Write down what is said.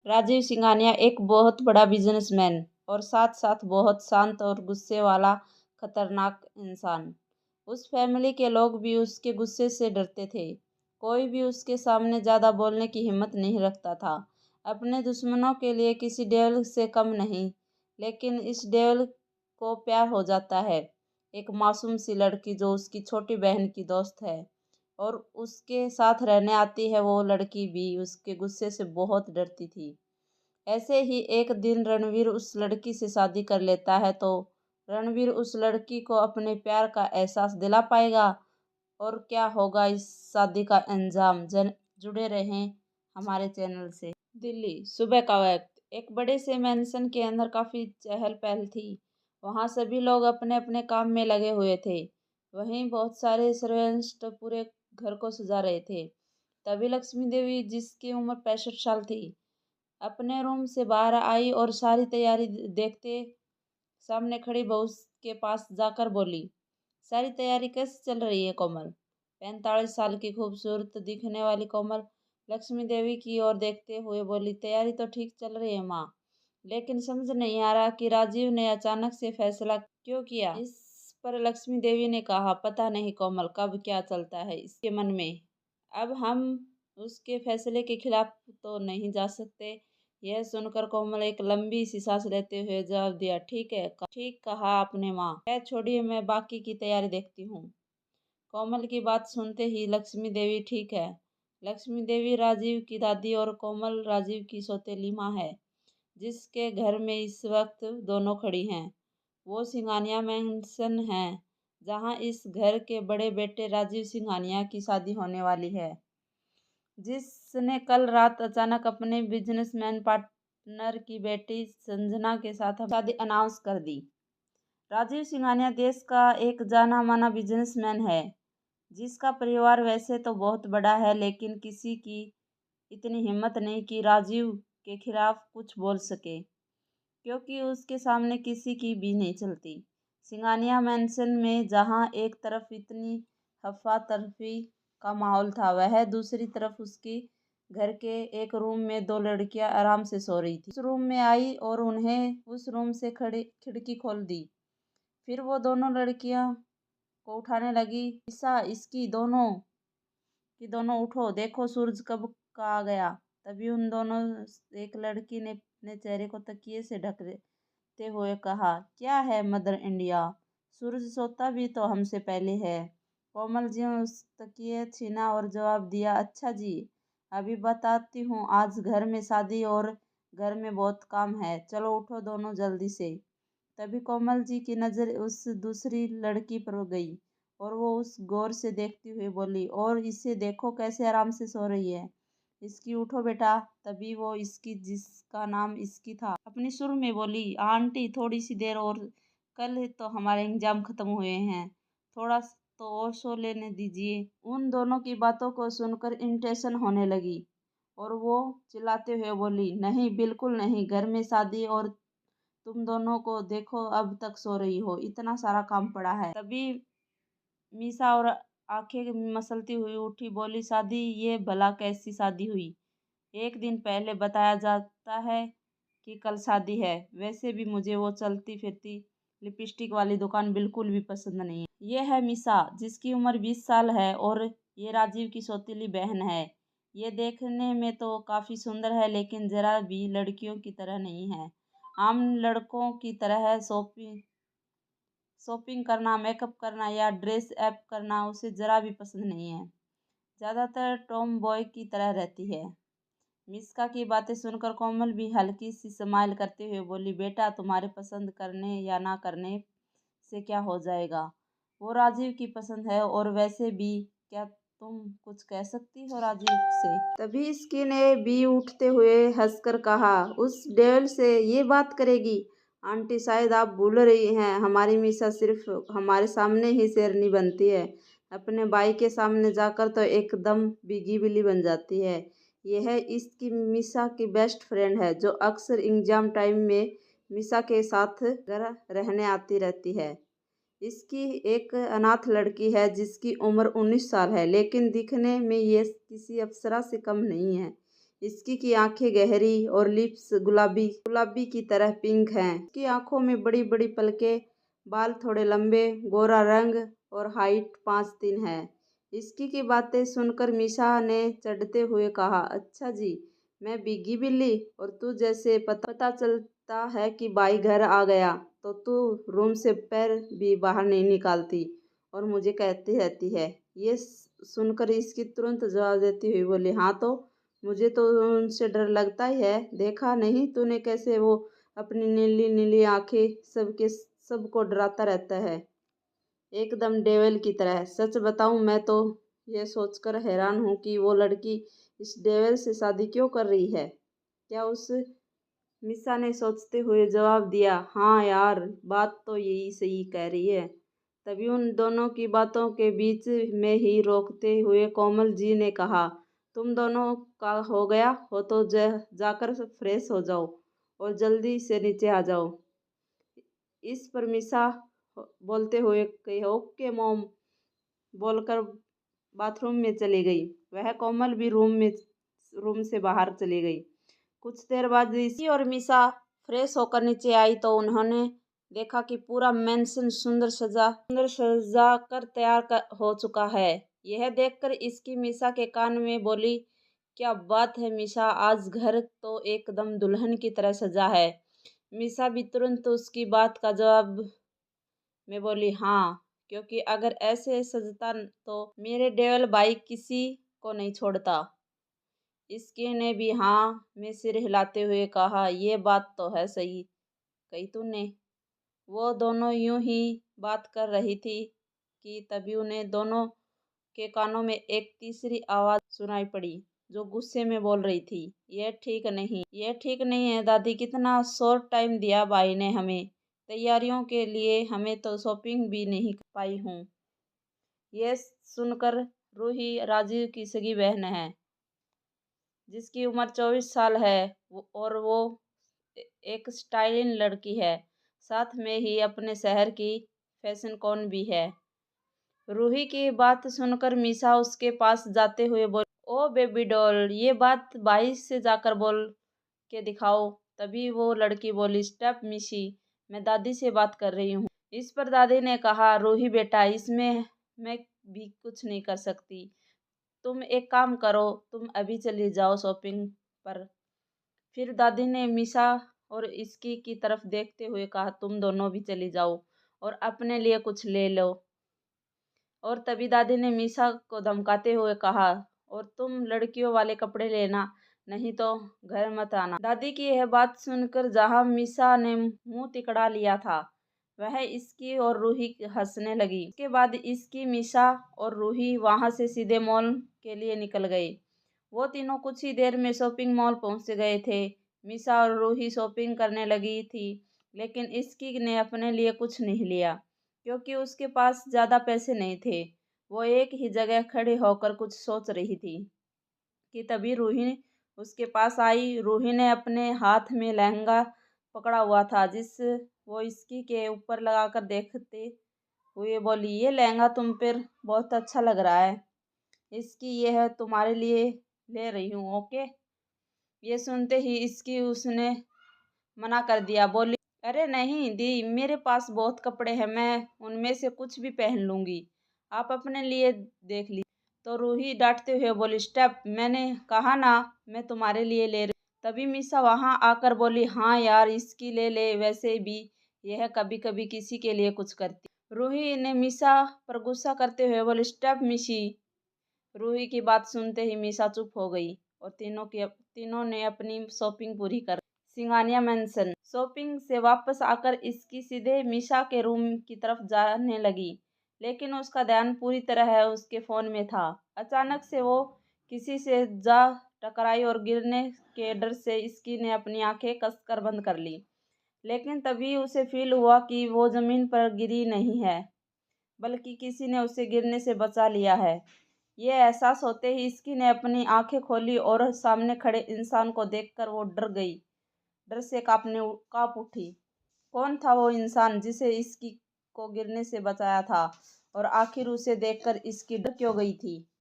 राजीव सिंघानिया एक बहुत बड़ा बिजनेसमैन और साथ साथ बहुत शांत और गुस्से वाला खतरनाक इंसान। उस फैमिली के लोग भी उसके गुस्से से डरते थे। कोई भी उसके सामने ज़्यादा बोलने की हिम्मत नहीं रखता था। अपने दुश्मनों के लिए किसी डेविल से कम नहीं। लेकिन इस डेविल को प्यार हो जाता है, एक मासूम सी लड़की जो उसकी छोटी बहन की दोस्त है और उसके साथ रहने आती है। वो लड़की भी उसके गुस्से से बहुत डरती थी। ऐसे ही एक दिन रणवीर उस लड़की से शादी कर लेता है तो रणवीर उस लड़की को अपने प्यार का एहसास दिला पाएगा और क्या होगा इस शादी का अंजाम। जुड़े रहें हमारे चैनल से। दिल्ली सुबह का वक्त। एक बड़े से मैंशन के अंदर काफी चहल पहल थी। वहां सभी लोग अपने अपने काम में लगे हुए थे। वहीं बहुत सारे सर्वेंट्स पूरे घर को सजा रहे थे। तभी लक्ष्मी देवी, जिसकी उम्र 65 साल थी, अपने रूम से बाहर आई और सारी तैयारी देखते सामने खड़ी बहू के पास जाकर बोली, सारी तैयारी कैसे चल रही है कोमल? 45 साल की खूबसूरत दिखने वाली कोमल लक्ष्मी देवी की ओर देखते हुए बोली, तैयारी तो ठीक चल रही है माँ, लेकिन समझ नहीं आ रहा कि राजीव ने अचानक से फैसला क्यों किया। इस पर लक्ष्मी देवी ने कहा, पता नहीं कोमल, कब क्या चलता है इसके मन में। अब हम उसके फैसले के खिलाफ तो नहीं जा सकते। यह सुनकर कोमल एक लंबी सी सांस लेते हुए जवाब दिया, ठीक है, ठीक कहा आपने माँ। खैर छोड़िए, मैं बाकी की तैयारी देखती हूँ। कोमल की बात सुनते ही लक्ष्मी देवी, ठीक है। लक्ष्मी देवी राजीव की दादी और कोमल राजीव की सौतेली माँ है, जिसके घर में इस वक्त दोनों खड़ी हैं। वो सिंघानिया मैंसन है, जहाँ इस घर के बड़े बेटे राजीव सिंघानिया की शादी होने वाली है, जिसने कल रात अचानक अपने बिजनेसमैन पार्टनर की बेटी संजना के साथ शादी अनाउंस कर दी। राजीव सिंघानिया देश का एक जाना माना बिजनेसमैन है, जिसका परिवार वैसे तो बहुत बड़ा है, लेकिन किसी की इतनी हिम्मत नहीं कि राजीव के खिलाफ कुछ बोल सके, क्योंकि उसके सामने किसी की भी नहीं चलती। सिंघानिया मैंसन में जहां एक तरफ इतनी हफ्फा तफरी का माहौल था, वह दूसरी तरफ उसकी घर के एक रूम में दो लड़कियां आराम से सो रही थी। उस रूम में आई और उन्हें उस रूम से खड़ी खिड़की खोल दी। फिर वो दोनों लड़कियां को उठाने लगी, ईसा, इसकी दोनों कि दोनों उठो, देखो सूरज कब का आ गया। तभी उन दोनों एक लड़की ने अपने चेहरे को तकिए से ढकते हुए कहा, क्या है मदर इंडिया, सूरज सोता भी तो हमसे पहले है। कोमल जी ने उस तकिए छीना और जवाब दिया, अच्छा जी, अभी बताती हूँ, आज घर में शादी और घर में बहुत काम है, चलो उठो दोनों जल्दी से। तभी कोमल जी की नज़र उस दूसरी लड़की पर गई और वो उस गौर से देखती हुई बोली, और इसे देखो कैसे आराम से सो रही है, इसकी उठो बेटा। तभी वो इसकी, जिसका नाम इसकी था, अपनी सुर में बोली, आंटी थोड़ी सी देर और, कल तो हमारे एग्जाम खत्म हुए हैं, थोड़ा तो और सो लेने दीजिए। उन दोनों की बातों को सुनकर इरिटेशन होने लगी और वो चिल्लाते हुए बोली, नहीं बिल्कुल नहीं, घर में शादी और तुम दोनों को देखो अब तक सो रही हो, इतना सारा काम पड़ा है। तभी मीसा और आंखें मसलती हुई उठी, बोली, शादी? ये भला कैसी शादी हुई? एक दिन पहले बताया जाता है कि कल शादी है। वैसे भी मुझे वो चलती फिरती लिपस्टिक वाली दुकान बिल्कुल भी पसंद नहीं है। ये है मीसा, जिसकी उम्र 20 साल है और ये राजीव की सौतेली बहन है। ये देखने में तो काफ़ी सुंदर है, लेकिन ज़रा भी लड़कियों की तरह नहीं है। आम लड़कों की तरह शॉपिंग शॉपिंग करना, मेकअप करना या ड्रेस अप करना उसे ज़रा भी पसंद नहीं है। ज़्यादातर टॉम बॉय की तरह रहती है। मिस्का की बातें सुनकर कोमल भी हल्की सी स्माइल करते हुए बोली, बेटा तुम्हारे पसंद करने या ना करने से क्या हो जाएगा, वो राजीव की पसंद है, और वैसे भी क्या तुम कुछ कह सकती हो राजीव से? तभी इसकी ने भी उठते हुए हंसकर कहा, उस डेविल से ये बात करेगी? आंटी शायद आप भूल रही हैं, हमारी मीसा सिर्फ हमारे सामने ही शेरनी बनती है, अपने भाई के सामने जाकर तो एकदम बिगी बिल्ली बन जाती है। यह इसकी मीसा की बेस्ट फ्रेंड है, जो अक्सर एग्जाम टाइम में मीसा के साथ घर रहने आती रहती है। इसकी एक अनाथ लड़की है जिसकी उम्र 19 साल है, लेकिन दिखने में ये किसी अप्सरा से कम नहीं है। इसकी की आंखें गहरी और लिप्स गुलाबी गुलाबी की तरह पिंक हैं। इसकी आंखों में बड़ी बड़ी पलकें, बाल थोड़े लंबे, गोरा रंग और हाइट 5'3" है। इसकी की बातें सुनकर मीशा ने चढ़ते हुए कहा, अच्छा जी, मैं बिग्गी बिल्ली, और तू जैसे पता चलता है कि भाई घर आ गया तो तू रूम से पैर भी बाहर नहीं निकालती और मुझे कहती रहती है। ये सुनकर इसकी तुरंत जवाब देती हुई बोली, हाँ तो मुझे तो उनसे डर लगता ही है। देखा नहीं तूने कैसे वो अपनी नीली नीली आंखें सबको डराता रहता है, एकदम डेविल की तरह। सच बताऊं, मैं तो ये सोचकर हैरान हूं कि वो लड़की इस डेविल से शादी क्यों कर रही है। क्या उस मिसा ने सोचते हुए जवाब दिया, हाँ यार, बात तो यही सही कह रही है। तभी उन दोनों की बातों के बीच में ही रोकते हुए कोमल जी ने कहा, तुम दोनों का हो गया हो तो जाकर फ्रेश हो जाओ और जल्दी से नीचे आ जाओ। इस पर मिसा बोलते हुए कही, ओके मॉम बोलकर बाथरूम में चली गई। वह कोमल भी रूम से बाहर चली गई। कुछ देर बाद ऋषि और मिसा फ्रेश होकर नीचे आई तो उन्होंने देखा कि पूरा मेंशन सुंदर सजा कर हो चुका है। यह देखकर इसकी मिसा के कान में बोली, क्या बात है मिसा, आज घर तो एकदम दुल्हन की तरह सजा है। मिसा भी तुरंत उसकी बात का जवाब में बोली, हाँ, क्योंकि अगर ऐसे सजता तो मेरे डेवल भाई किसी को नहीं छोड़ता। इसकी ने भी हाँ में सिर हिलाते हुए कहा, ये बात तो है सही कही तूने। वो दोनों यूं ही बात कर रही थी कि तभी उन्हें दोनों के कानों में एक तीसरी आवाज सुनाई पड़ी जो गुस्से में बोल रही थी, ये ठीक नहीं है दादी, कितना शॉर्ट टाइम दिया भाई ने हमें तैयारियों के लिए, हमें तो शॉपिंग भी नहीं कर पाई हूँ। ये सुनकर रूही राजीव की सगी बहन है जिसकी उम्र 24 साल है और वो एक स्टाइलिश लड़की है, साथ में ही अपने शहर की फैशन कौन भी है। रूही की बात सुनकर मीसा उसके पास जाते हुए बोली, ओ बेबी डॉल, ये बात भाई से जाकर बोल के दिखाओ। तभी वो लड़की बोली, स्टॉप मिशी, मैं दादी से बात कर रही हूँ। इस पर दादी ने कहा, रूही बेटा, इसमें मैं भी कुछ नहीं कर सकती। तुम एक काम करो, तुम अभी चली जाओ शॉपिंग पर। फिर दादी ने मीसा और इसकी की तरफ देखते हुए कहा, तुम दोनों भी चली जाओ और अपने लिए कुछ ले लो। और तभी दादी ने मीसा को धमकाते हुए कहा, और तुम लड़कियों वाले कपड़े लेना, नहीं तो घर मत आना। दादी की यह बात सुनकर जहां मीसा ने मुंह तिकड़ा लिया था, वह इसकी और रूही हंसने लगी। इसके बाद इसकी मीसा और रूही वहां से सीधे मॉल के लिए निकल गई। वो तीनों कुछ ही देर में शॉपिंग मॉल पहुंच गए थे। मीसा और रूही शॉपिंग करने लगी थी, लेकिन इसकी ने अपने लिए कुछ नहीं लिया क्योंकि उसके पास ज़्यादा पैसे नहीं थे। वो एक ही जगह खड़ी होकर कुछ सोच रही थी कि तभी रूही उसके पास आई। रूही ने अपने हाथ में लहंगा पकड़ा हुआ था जिस वो इसकी के ऊपर लगाकर देखते हुए बोली, ये लहंगा तुम पर बहुत अच्छा लग रहा है, इसकी यह तुम्हारे लिए ले रही हूँ, ओके। ये सुनते ही इसकी उसने मना कर दिया, बोली, अरे नहीं दी, मेरे पास बहुत कपड़े हैं, मैं उनमें से कुछ भी पहन लूंगी, आप अपने लिए देख ली। तो रूही डांटते हुए बोली, स्टॉप, मैंने कहा ना मैं तुम्हारे लिए ले रही। तभी मिसा वहां आकर बोली, हाँ यार, इसकी ले ले, वैसे भी यह कभी कभी किसी के लिए कुछ करती। रूही ने मिसा पर गुस्सा करते हुए बोली, स्टॉप मिशी। रूही की बात सुनते ही मीसा चुप हो गई और तीनों ने अपनी शॉपिंग पूरी कर सिंगानिया मेंशन। शॉपिंग से वापस आकर इसकी सीधे मीसा के रूम की तरफ जाने लगी, लेकिन उसका ध्यान पूरी तरह उसके फोन में था। अचानक से वो किसी से जा टकराई और गिरने के डर से इसकी ने अपनी आंखें कसकर बंद कर ली। लेकिन तभी उसे फील हुआ कि वो जमीन पर गिरी नहीं है, बल्कि किसी ने उसे गिरने से बचा लिया है। ये एहसास होते ही इसकी ने अपनी आंखें खोली और सामने खड़े इंसान को देखकर वो डर गई, डर से कांप उठी। कौन था वो इंसान जिसे इसकी को गिरने से बचाया था, और आखिर उसे देखकर इसकी डर क्यों गई थी।